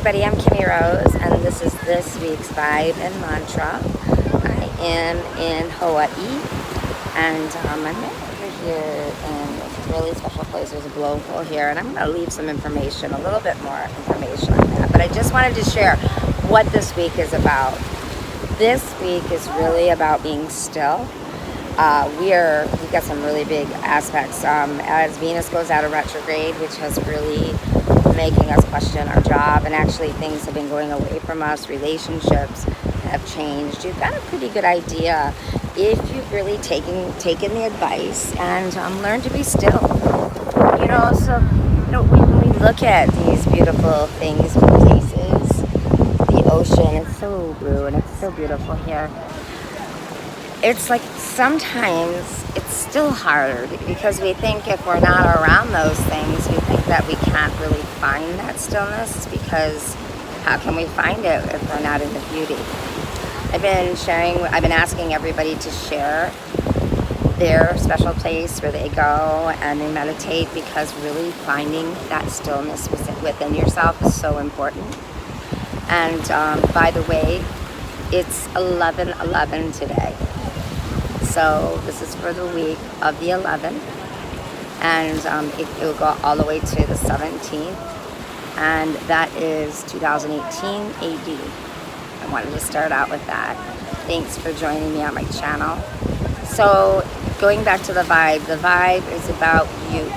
everybody, I'm Kimmie Rose, and this is this week's Vibe and Mantra. I am in Hawaii, and I'm over here in a really special place. There's a blowhole here, and I'm going to leave some information, a little bit more information on that. But I just wanted to share what this week is about. This week is really about being still. We've got some really big aspects as Venus goes out of retrograde, which has really making us question our job, and actually things have been going away from us. Relationships have changed. You've got a pretty good idea if you've really taken the advice and learned to be still. When we look at these beautiful things, places, the ocean, it's so blue and it's so beautiful here. It's like sometimes it's still hard because we think if we're not around those things, we think that we can't really find that stillness, because how can we find it if we're not in the beauty? I've been asking everybody to share their special place where they go and they meditate, because really finding that stillness within yourself is so important. And by the way, it's 11/11 today. So this is for the week of the 11th, and it will go all the way to the 17th, and that is 2018 AD. I wanted to start out with that. Thanks for joining me on my channel. So going back to the vibe is about you.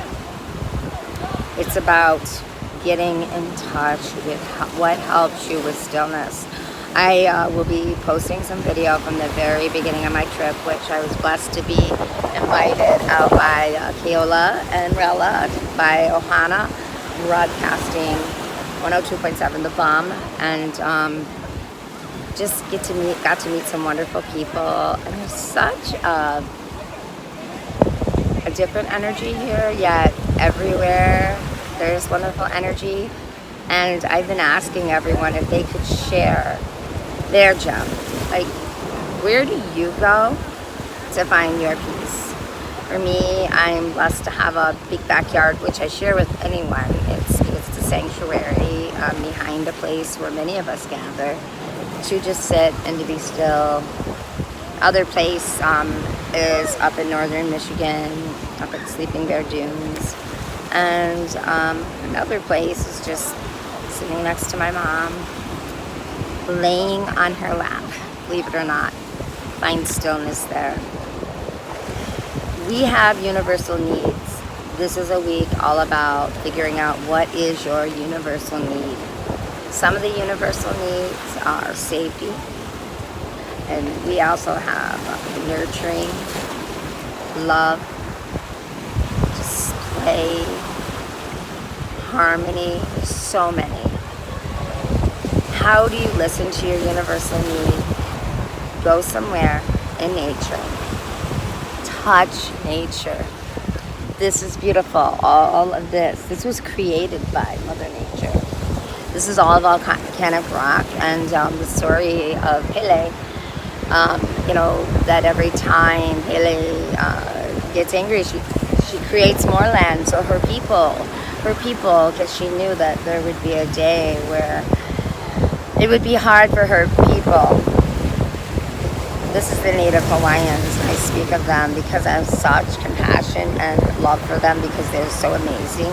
It's about getting in touch with what helps you with stillness. I will be posting some video from the very beginning of my trip, which I was blessed to be invited out by Keola and Rella, by Ohana, broadcasting 102.7 The Bomb, and just got to meet some wonderful people. And there's such a different energy here, yet everywhere there's wonderful energy. And I've been asking everyone if they could share their gem. Like, where do you go to find your peace? For me, I'm blessed to have a big backyard, which I share with anyone. It's the sanctuary behind a place where many of us gather to just sit and to be still. Other place is up in northern Michigan, up at Sleeping Bear Dunes. And another place is just sitting next to my mom, laying on her lap, believe it or not. Find stillness there. We have universal needs. This is a week all about figuring out what is your universal need. Some of the universal needs are safety, and we also have nurturing, love, just play, harmony, so many. How do you listen to your universal need? Go somewhere in nature. Touch nature. This is beautiful. All of this. This was created by Mother Nature. This is all volcanic rock, and the story of Pele, that every time Pele gets angry, she creates more land. So her people, because she knew that there would be a day where it would be hard for her people. This is the Native Hawaiians. I speak of them because I have such compassion and love for them, because they're so amazing.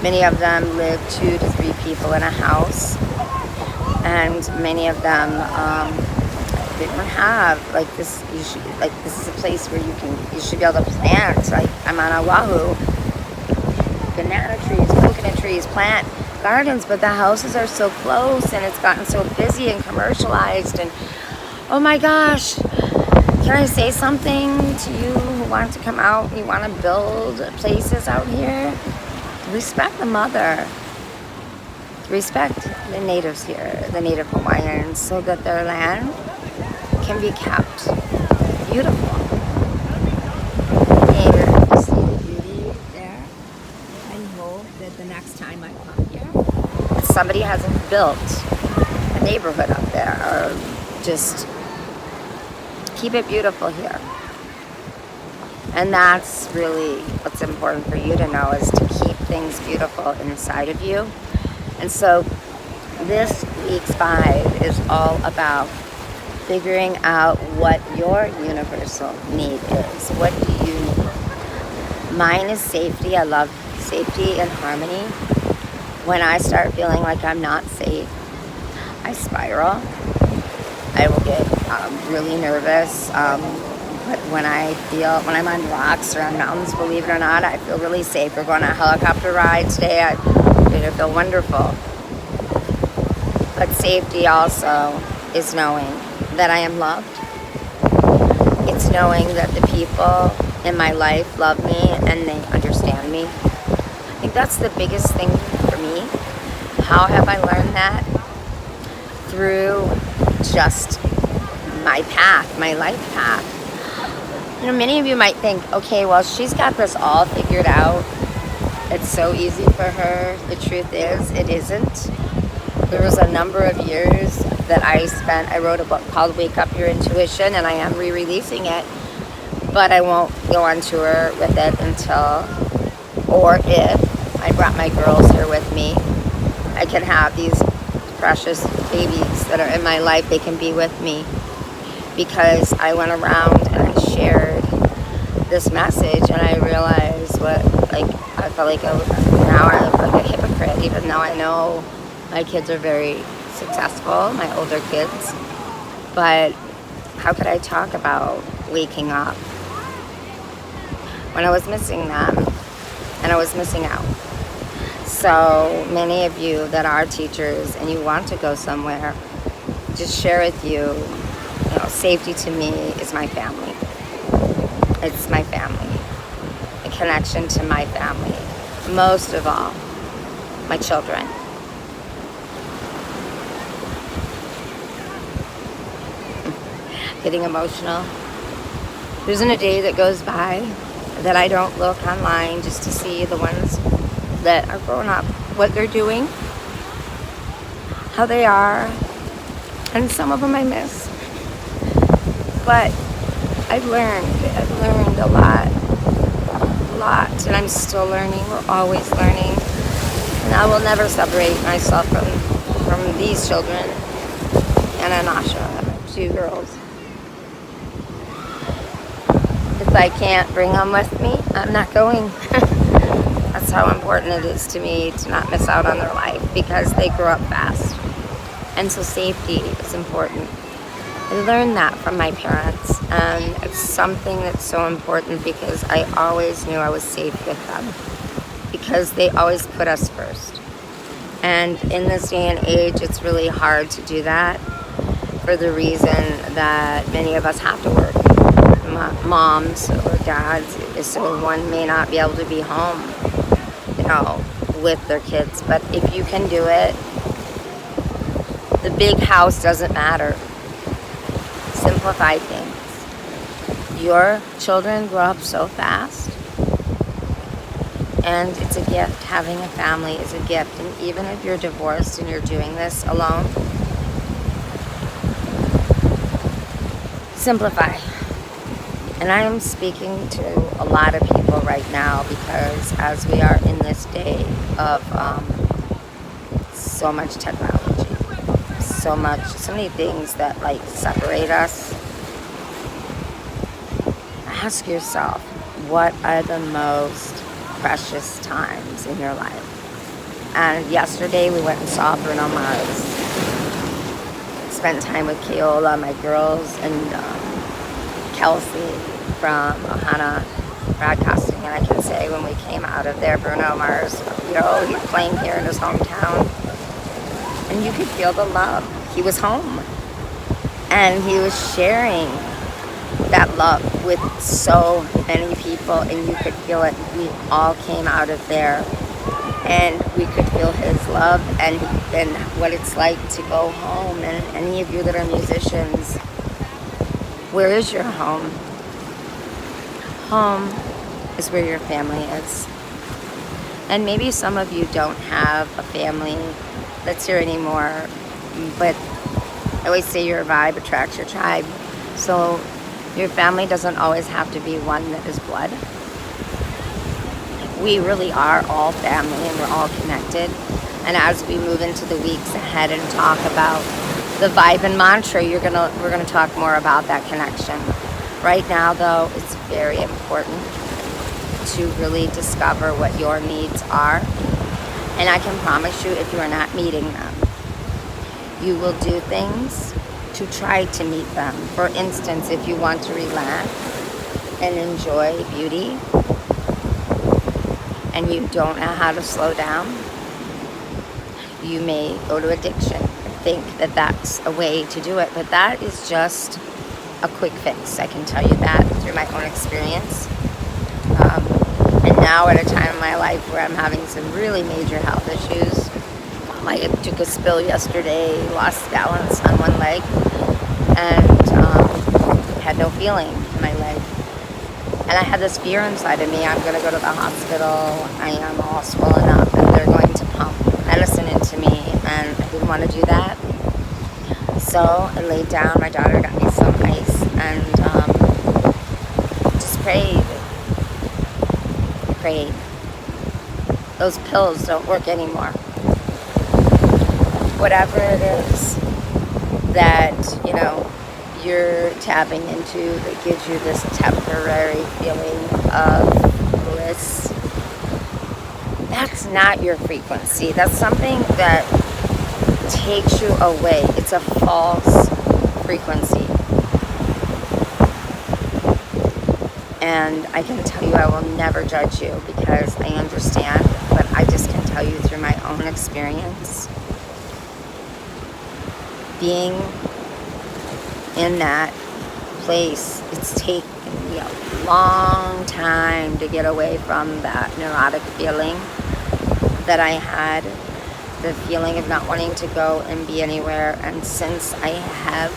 Many of them live 2 to 3 people in a house, and many of them they don't have this. This is a place where you should be able to plant. Like, I'm on Oahu, banana trees, coconut trees, plant gardens, but the houses are so close, and it's gotten so busy and commercialized. And oh my gosh, can I say something to you who want to come out, you want to build places out here? Respect the mother. Respect the natives here, the Native Hawaiians, so that their land can be kept beautiful. And you see the beauty there? I hope that the next time I come here, somebody hasn't built a neighborhood up there, or just keep it beautiful here. And that's really what's important for you to know, is to keep things beautiful inside of you. And so this week's 5 is all about figuring out what your universal need is. What do you need? Mine is safety. I love safety and harmony. When I start feeling like I'm not safe, I spiral. I will get really nervous. But when I'm on rocks or on mountains, believe it or not, I feel really safe. We're going on a helicopter ride today. I feel wonderful. But safety also is knowing that I am loved. It's knowing that the people in my life love me and they understand me. I think that's the biggest thing for me. How have I learned that? Through just my path, my life path. Many of you might think, okay, well, she's got this all figured out. It's so easy for her. The truth is, it isn't. There was a number of years that I wrote a book called Wake Up Your Intuition, and I am re-releasing it, but I won't go on tour with it until, or if I brought my girls here with me, I can have these precious babies that are in my life, they can be with me, because I went around and I shared this message, and I realized I felt like now I'm like a hypocrite, even though I know my kids are very successful, my older kids, but how could I talk about waking up when I was missing them and I was missing out? So many of you that are teachers and you want to go somewhere, just share with you, safety to me is my family. It's my family, a connection to my family. Most of all, my children. Getting emotional. There isn't a day that goes by that I don't look online just to see the ones that are grown up, what they're doing, how they are, and some of them I miss. But I've learned a lot, and I'm still learning. We're always learning, and I will never separate myself from these children and Anasha, 2 girls. If I can't bring them with me, I'm not going. That's how important it is to me to not miss out on their life, because they grow up fast. And so safety is important. I learned that from my parents, and it's something that's so important because I always knew I was safe with them, because they always put us first. And in this day and age, it's really hard to do that for the reason that many of us have to work. Moms or dads, so one may not be able to be home, with their kids. But if you can do it, the big house doesn't matter. Simplify things. Your children grow up so fast, and it's a gift. Having a family is a gift. And even if you're divorced and you're doing this alone, simplify. And I am speaking to a lot of people right now, because as we are in this day of so much technology, so many things that separate us, ask yourself, what are the most precious times in your life? And yesterday we went and saw Bruno Mars, spent time with Keola, my girls, and Kelsey from Ohana Broadcasting, and I can say when we came out of there, Bruno Mars, he's playing here in his hometown, and you could feel the love. He was home, and he was sharing that love with so many people, and you could feel it. We all came out of there, and we could feel his love and what it's like to go home. And any of you that are musicians, where is your home? Home is where your family is. And maybe some of you don't have a family that's here anymore, but I always say your vibe attracts your tribe. So your family doesn't always have to be one that is blood. We really are all family, and we're all connected. And as we move into the weeks ahead and talk about the vibe and mantra, we're gonna talk more about that connection. Right now, though, it's very important to really discover what your needs are. And I can promise you, if you are not meeting them, you will do things to try to meet them. For instance, if you want to relax and enjoy beauty and you don't know how to slow down, you may go to addiction and think that that's a way to do it. But that is just a quick fix. I can tell you that through my own experience. And now at a time in my life where I'm having some really major health issues. I took a spill yesterday, lost balance on one leg, and had no feeling in my leg. And I had this fear inside of me. I'm going to go to the hospital. I am all swollen up, and they're going to pump medicine into me, and I didn't want to do that. So I laid down. My daughter got me some ice, and just prayed. Those pills don't work anymore. Whatever it is that, you're tapping into that gives you this temporary feeling of bliss, that's not your frequency. That's something that takes you away. It's a false frequency. And I can tell you, I will never judge you because I understand, but I just can tell you through my own experience, being in that place, it's taken me a long time to get away from that neurotic feeling that I had, the feeling of not wanting to go and be anywhere. And since I have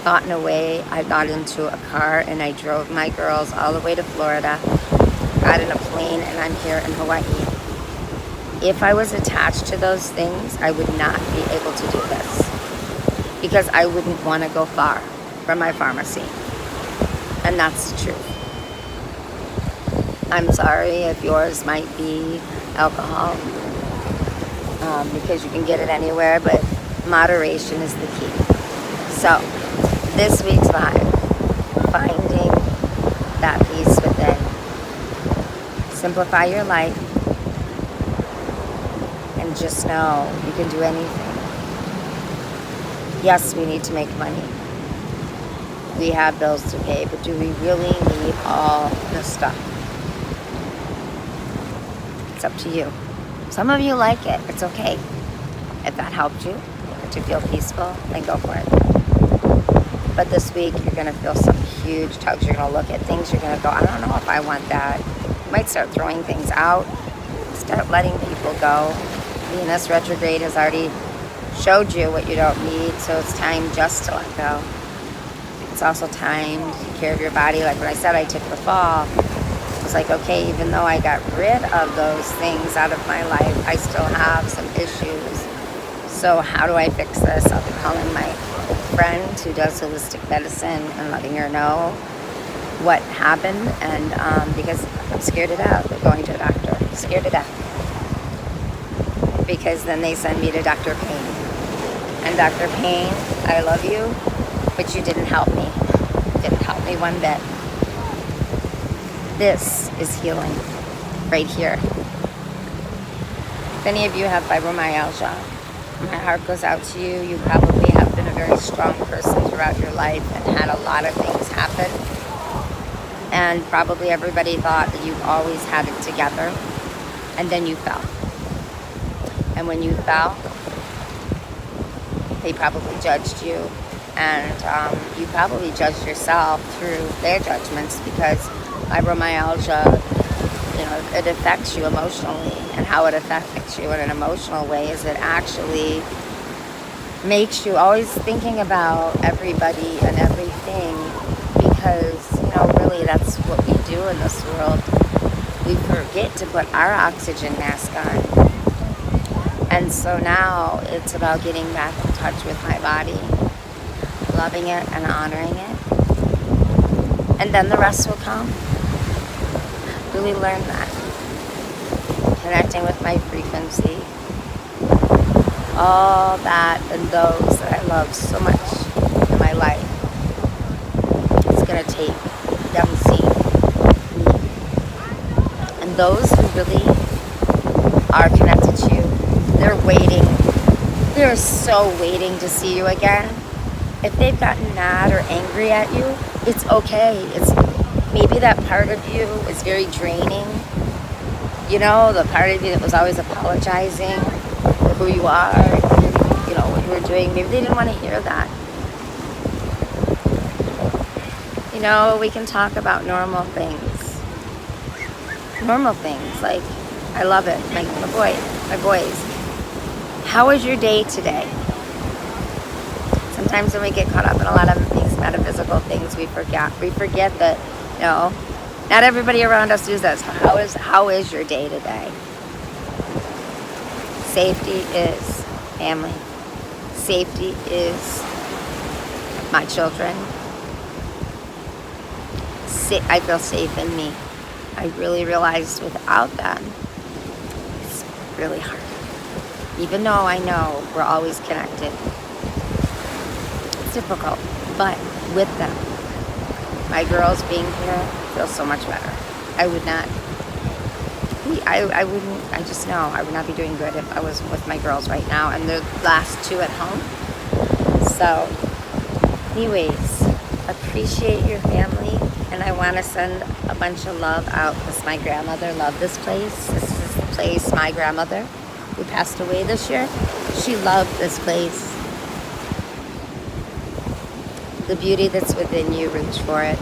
gotten away, I got into a car and I drove my girls all the way to Florida, got in a plane, and I'm here in Hawaii. If I was attached to those things, I would not be able to do this because I wouldn't want to go far from my pharmacy. And that's the truth. I'm sorry if yours might be alcohol, because you can get it anywhere, but moderation is the key. So, this week's vibe, finding that peace within. Simplify your life and just know you can do anything. Yes, we need to make money. We have bills to pay, but do we really need all this stuff? It's up to you. Some of you like it. It's okay. If that helped you to feel peaceful, then go for it. But this week, you're going to feel some huge tugs. You're going to look at things. You're going to go, I don't know if I want that. You might start throwing things out. Start letting people go. Venus retrograde has already showed you what you don't need, so it's time just to let go. It's also time to take care of your body. Like when I said I took the fall, it was like, okay, even though I got rid of those things out of my life, I still have some issues. So how do I fix this? I'll be calling my friend who does holistic medicine and letting her know what happened, and because I'm scared to death of going to a doctor. Scared to death. Because then they send me to Dr. Payne. And Dr. Payne, I love you, but you didn't help me. Didn't help me one bit. This is healing right here. If any of you have fibromyalgia, my heart goes out to you. You probably have been a very strong person throughout your life and had a lot of things happen. And probably everybody thought that you always had it together. And then you fell. And when you fell, they probably judged you. And you probably judged yourself through their judgments, because fibromyalgia, it affects you emotionally. And how it affects you in an emotional way is it actually makes you always thinking about everybody and everything, because, really that's what we do in this world. We forget to put our oxygen mask on. And so now it's about getting back in touch with my body, loving it and honoring it. And then the rest will come. Really learn that. Connecting with my frequency, all that and those that I love so much in my life. It's going to take them seeing me. And those who really are connected to you, they're waiting. They're so waiting to see you again. If they've gotten mad or angry at you, it's okay. It's maybe that part of you is very draining. You know, the part of you that was always apologizing for who you are, you know, what you were doing. Maybe they didn't want to hear that. You know, we can talk about normal things. Normal things, like, I love it. My boys. How was your day today? Sometimes when we get caught up in a lot of these metaphysical things, we forget that, you know, not everybody around us does this. How is your day today? Safety is family. Safety is my children. I feel safe in me. I really realized without them, it's really hard. Even though I know we're always connected. It's difficult, but with them, my girls being here feels so much better. I would not, I wouldn't, I just know I would not be doing good if I was with my girls right now, and the last two at home. So, anyways, appreciate your family, and I want to send a bunch of love out because my grandmother loved this place. This is the place my grandmother, who passed away this year, she loved this place. The beauty that's within you, reach for it.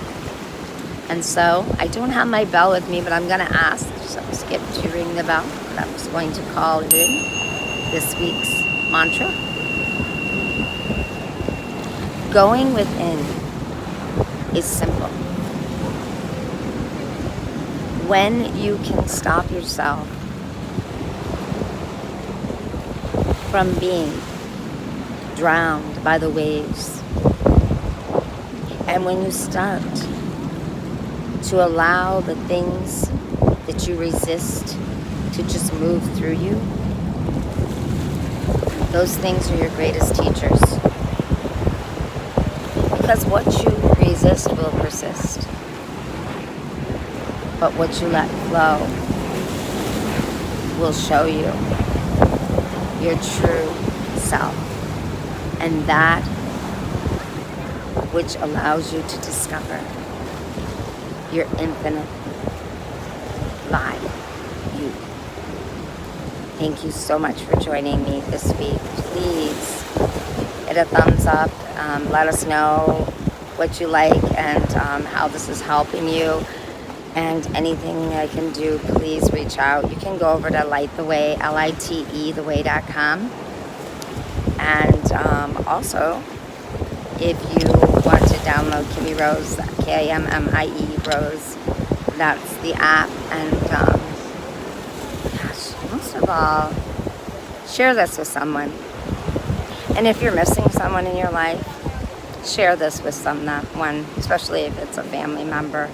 And so, I don't have my bell with me, but I'm going to ask Skip to ring the bell. That was going to call it in this week's mantra. Going within is simple. When you can stop yourself from being drowned by the waves, and when you start to allow the things that you resist to just move through you, those things are your greatest teachers. Because what you resist will persist. But what you let flow will show you your true self. And that which allows you to discover your infinite life, you. Thank you so much for joining me this week. Please hit a thumbs up. Let us know what you like and how this is helping you. And anything I can do, please reach out. You can go over to Lite the Way, Lite, theway.com. And also, if you want to download Kimmie Rose, Kimmie Rose, that's the app. And gosh, most of all, share this with someone. And if you're missing someone in your life, share this with someone, especially if it's a family member.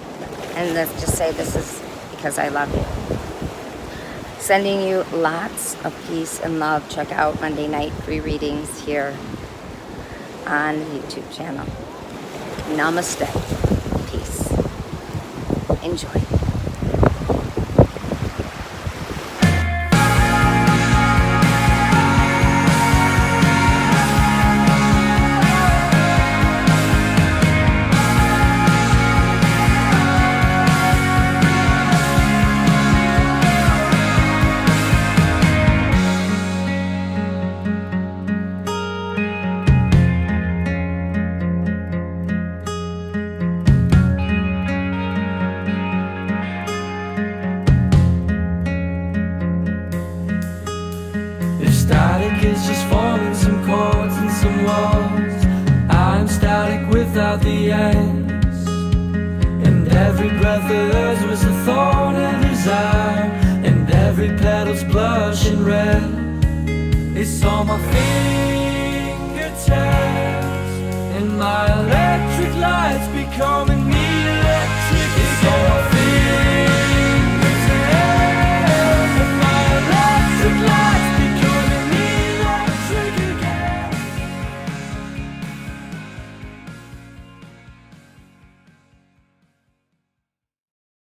And just say, this is because I love you. Sending you lots of peace and love. Check out Monday night free readings here on the YouTube channel. Namaste. Peace. Enjoy. Static is just forming some chords and some walls. I'm static without the ends. And every breath of hers was a thorn in his eye. And every petal's blushing red. It's on my fingertips. And my electric lights becoming